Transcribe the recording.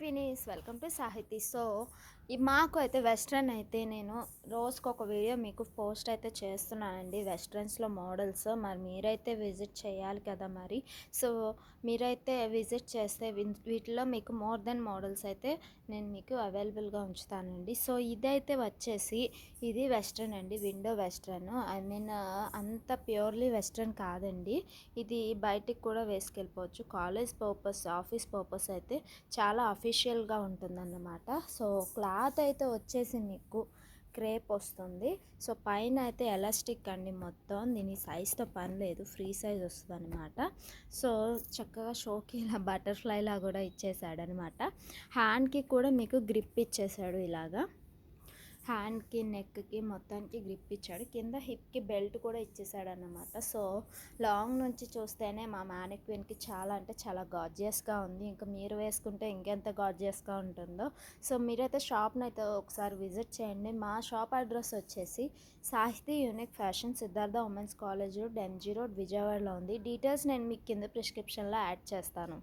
Vini's welcome to సాహితీ. So మాకు అయితే వెస్ట్రన్ అయితే నేను రోజుకు ఒక వీడియో మీకు పోస్ట్ అయితే చేస్తున్నానండి. వెస్ట్రన్స్లో మోడల్స్ మరి మీరైతే విజిట్ చేయాలి కదా మరి. సో మీరైతే విజిట్ చేస్తే వీటిలో మీకు మోర్ దెన్ మోడల్స్ అయితే నేను మీకు అవైలబుల్గా ఉంచుతానండి. సో ఇదైతే వచ్చేసి ఇది వెస్ట్రన్ అండి, విండో వెస్ట్రన్. ఐ మీన్ అంత ప్యూర్లీ వెస్ట్రన్ కాదండి. ఇది బయటికి కూడా వేసుకెళ్ళిపోవచ్చు. కాలేజ్ పర్పస్, ఆఫీస్ పర్పస్ అయితే చాలా అఫీషియల్గా ఉంటుందన్నమాట. సో క్లాత్ అయితే వచ్చేసి మీకు క్రేప్ వస్తుంది. సో పైన అయితే ఎలాస్టిక్ అండి, మొత్తం దీని సైజ్తో పని లేదు, ఫ్రీ సైజ్ వస్తుంది అనమాట. సో చక్కగా షోకి ఇలా బటర్ఫ్లైలా కూడా ఇచ్చేసాడనమాట. హ్యాండ్కి కూడా మీకు గ్రిప్ ఇచ్చేసాడు ఇలాగా. హ్యాండ్కి, నెక్కి మొత్తానికి గ్రిప్ ఇచ్చాడు. కింద హిప్కి బెల్ట్ కూడా ఇచ్చేసాడు అన్నమాట. సో లాంగ్ నుంచి చూస్తేనే మా మ్యానిక్విన్కి చాలా అంటే చాలా గార్జియస్గా ఉంది. ఇంకా మీరు వేసుకుంటే ఇంకెంత గార్జియస్గా ఉంటుందో. సో మీరైతే షాప్ని అయితే ఒకసారి విజిట్ చేయండి. మా షాప్ అడ్రస్ వచ్చేసి సాహితీ unique fashion, Siddhartha women's college road, MG road, విజయవాడలో ఉంది. డీటెయిల్స్ నేను మీకు కింద ప్రిస్క్రిప్షన్లో యాడ్ చేస్తాను.